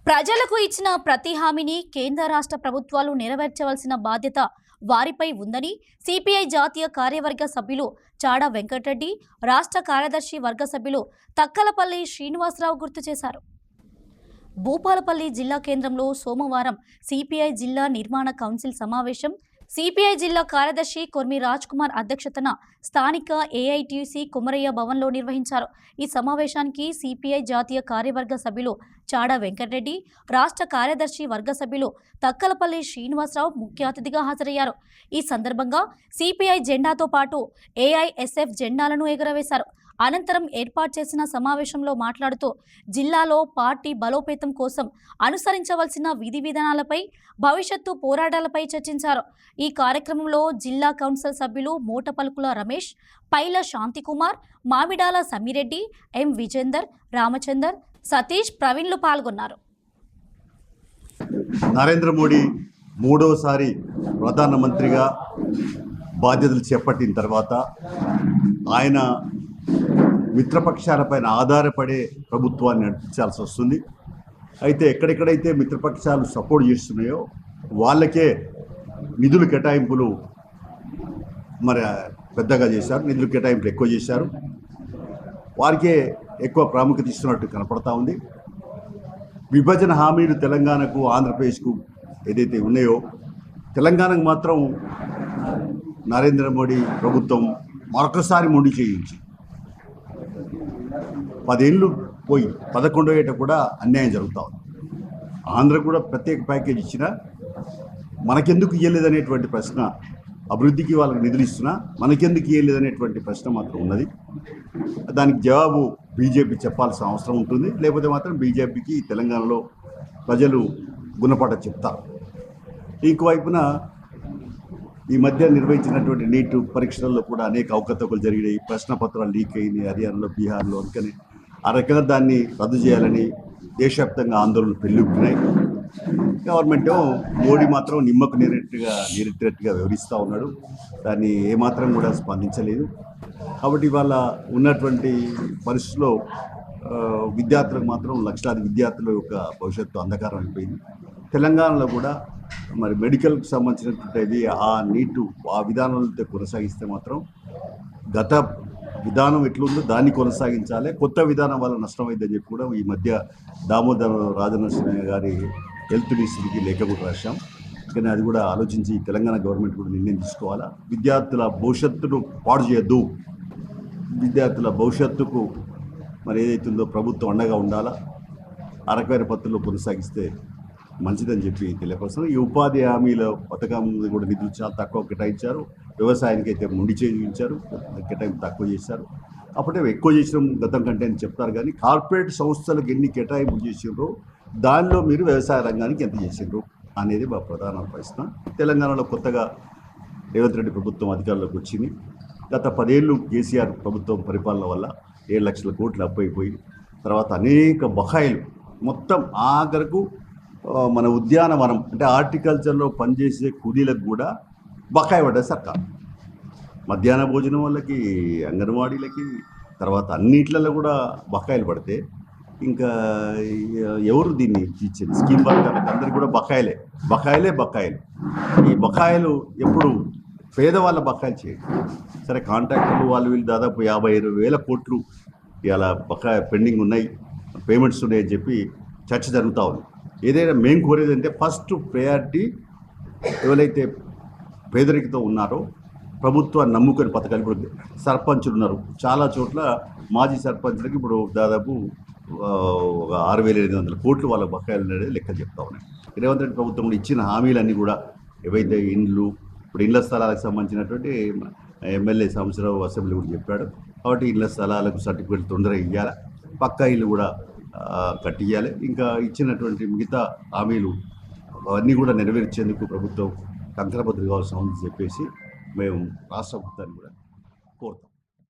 ప్రజలకు ఇచ్చిన ప్రతి హామీని కేంద్ర రాష్ట్ర ప్రభుత్వాలు నెరవేర్చవలసిన బాధ్యత వారిపై ఉందని సిపిఐ జాతీయ కార్యవర్గ సభ్యులు చాడా వెంకటరెడ్డి, రాష్ట్ర కార్యదర్శి వర్గ సభ్యులు తక్కలపల్లి శ్రీనివాసరావు గుర్తు చేశారు. భూపాలపల్లి జిల్లా కేంద్రంలో సోమవారం సిపిఐ జిల్లా నిర్మాణ కౌన్సిల్ సమావేశం సిపిఐ జిల్లా కార్యదర్శి కొర్మి రాజ్ కుమార్ అధ్యక్షతన స్థానిక ఏఐటీసీ కుమరయ్య భవన్లో నిర్వహించారు. ఈ సమావేశానికి సిపిఐ జాతీయ కార్యవర్గ సభ్యులు చాడా వెంకటరెడ్డి, రాష్ట్ర కార్యదర్శి వర్గ సభ్యులు తక్కలపల్లి శ్రీనివాసరావు ముఖ్య అతిథిగా హాజరయ్యారు. ఈ సందర్భంగా సిపిఐ జెండాతో పాటు ఏఐఎస్ఎఫ్ జెండాలను ఎగురవేశారు. అనంతరం ఏర్పాటు చేసిన సమావేశంలో మాట్లాడుతూ జిల్లాలో పార్టీ బలోపేతం కోసం అనుసరించవలసిన విధి విధానాలపై, భవిష్యత్తు పోరాటాలపై చర్చించారు. ఈ కార్యక్రమంలో జిల్లా కౌన్సిల్ సభ్యులు మోటపలుకుల రమేష్, పైల శాంతికుమార్, మామిడాల సమ్మిరెడ్డి, ఎం విజేందర్, రామచందర్, సతీష్, ప్రవీణ్లు పాల్గొన్నారు. నరేంద్ర మోడీ మూడోసారి ప్రధానమంత్రిగా బాధ్యతలు చేపట్టిన తర్వాత ఆయన మిత్రపక్షాలపైన ఆధారపడే ప్రభుత్వాన్ని నడిపించాల్సి వస్తుంది. అయితే ఎక్కడెక్కడైతే మిత్రపక్షాలు సపోర్ట్ చేస్తున్నాయో వాళ్ళకే నిధులు కేటాయింపులు మరి పెద్దగా చేశారు, నిధులు కేటాయింపులు ఎక్కువ చేశారు, వారికే ఎక్కువ ప్రాముఖ్యత ఇస్తున్నట్టు కనపడతా ఉంది. విభజన హామీలు తెలంగాణకు, ఆంధ్రప్రదేశ్కు ఏదైతే ఉన్నాయో తెలంగాణకు మాత్రం నరేంద్ర మోడీ ప్రభుత్వం మరొకసారి మొండి చేయించి 10 ఏళ్ళు పోయి 11వ ఏట కూడా అన్యాయం జరుగుతూ ఉంది. ఆంధ్ర కూడా ప్రత్యేక ప్యాకేజ్ ఇచ్చినా మనకెందుకు ఇవ్వలేదనేటువంటి ప్రశ్న, అభివృద్ధికి వాళ్ళకి నిధులు ఇస్తున్నా మనకెందుకు ఇవ్వలేదనేటువంటి ప్రశ్న మాత్రం ఉన్నది. దానికి జవాబు బీజేపీ చెప్పాల్సిన అవసరం ఉంటుంది. లేకపోతే మాత్రం బీజేపీకి తెలంగాణలో ప్రజలు గుణపాఠం చెప్తారు. ఇంకోవైపున ఈ మధ్య నిర్వహించినటువంటి నీట్ పరీక్షలలో కూడా అనేక అవకతవకలు జరిగినాయి. ప్రశ్న పత్రాలు లీక్ అయింది హర్యానాలో, బీహార్లో. అందుకని ఆ రకంగా దాన్ని రద్దు చేయాలని దేశవ్యాప్తంగా ఆందోళనలు పెళ్ళుకున్నాయి. గవర్నమెంట్ మోడీ మాత్రం నిమ్మకు నీరెట్టినట్టుగా వివరిస్తూ ఉన్నాడు. దాన్ని ఏమాత్రం కూడా స్పందించలేదు. కాబట్టి ఇవాళ ఉన్నటువంటి పరిస్థితుల్లో విద్యార్థులకు మాత్రం లక్షలాది విద్యార్థుల యొక్క భవిష్యత్తు అంధకారం అయిపోయింది. తెలంగాణలో కూడా మరి మెడికల్కి సంబంధించినటువంటి ఆ నీటు ఆ విధానాలతో కొనసాగిస్తే మాత్రం గత విధానం ఎట్లుందో దాన్ని కొనసాగించాలి. కొత్త విధానం వల్ల నష్టమైందని చెప్పి కూడా ఈ మధ్య దామోదర రాజనరసింహయ్య గారి హెల్త్ మినిస్టర్కి లేఖ కూడా రాశాం. కానీ అది కూడా ఆలోచించి తెలంగాణ గవర్నమెంట్ కూడా నిర్ణయం తీసుకోవాలా. విద్యార్థుల భవిష్యత్తును పాడు చేయొద్దు. విద్యార్థుల భవిష్యత్తుకు మరి ఏదైతుందో ప్రభుత్వం అండగా ఉండాలా. ఆ రకమైన పద్ధతిలో కొనసాగిస్తే మంచిదని చెప్పి తెలియపరుస్తున్నాం. ఈ ఉపాధి హామీల పథకం కూడా నిధులు చాలా తక్కువ కేటాయించారు. వ్యవసాయానికి అయితే మొండి చేయించారు, కేటాయింపు తక్కువ చేశారు. అప్పుడే ఎక్కువ చేసిన గతం కంటే అని చెప్తారు. కానీ కార్పొరేట్ సంస్థలకు ఎన్ని కేటాయింపులు చేసిండ్రో దానిలో మీరు వ్యవసాయ రంగానికి ఎంత చేసిండ్రు అనేది మా ప్రధాన ప్రశ్న. తెలంగాణలో కొత్తగా రేవంత్ రెడ్డి ప్రభుత్వం అధికారంలోకి వచ్చింది. గత 10 ఏళ్ళు కేసీఆర్ ప్రభుత్వం పరిపాలన వల్ల 7 లక్షల కోట్లు అప్పైపోయి తర్వాత అనేక బకాయిలు మొత్తం ఆఖరకు మన ఉద్యానవనం అంటే హార్టికల్చర్లో పనిచేసే కూలీలకు కూడా బకాయి పడ్డది సర్కార్. మధ్యాహ్న భోజనం వాళ్ళకి, అంగన్వాడీలకి, తర్వాత అన్నిట్లలో కూడా బకాయిలు పడితే ఇంకా ఎవరు దీన్ని ఇచ్చేది? స్కీమ్ వర్కర్లకు అందరికీ కూడా బకాయిలే. ఈ బకాయిలు ఎప్పుడు పేదవాళ్ళ బకాయిలు చేయండి. సరే, కాంట్రాక్టర్లు వాళ్ళు వీళ్ళు దాదాపు 50-20 కోట్లు ఇలా బకాయి పెండింగ్ ఉన్నాయి, పేమెంట్స్ ఉన్నాయని చెప్పి చర్చ జరుగుతూ ఉంది. ఏదైనా మేము కోరేది అంటే ఫస్ట్ ప్రయారిటీ ఎవరైతే పేదరికతో ఉన్నారో ప్రభుత్వాన్ని నమ్ముకొని పథకాలు. ఇప్పుడు సర్పంచులు ఉన్నారు, చాలా చోట్ల మాజీ సర్పంచులకి ఇప్పుడు దాదాపు 6,500 కోట్లు వాళ్ళ బకాయిలు అనేది లెక్క చెప్తా ఉన్నాయి. రేవంత్ రెడ్డి ప్రభుత్వం కూడా ఇచ్చిన హామీలన్నీ కూడా ఏవైతే ఇండ్లు, ఇప్పుడు ఇళ్ల స్థలాలకు సంబంధించినటువంటి ఎమ్మెల్యే సంవత్సరం అసెంబ్లీ కూడా చెప్పాడు. కాబట్టి ఇళ్ల స్థలాలకు సర్టిఫికేట్ తొందరగా ఇవ్వాలి, పక్కా ఇల్లు కూడా కట్టియాలి. ఇంకా ఇచ్చినటువంటి మిగతా హామీలు అవన్నీ కూడా నెరవేర్చేందుకు ప్రభుత్వం కంకణబద్దులు కావాల్సిన ఉందని చెప్పేసి మేము రాష్ట్ర ప్రభుత్వాన్ని కూడా కోరుతాం.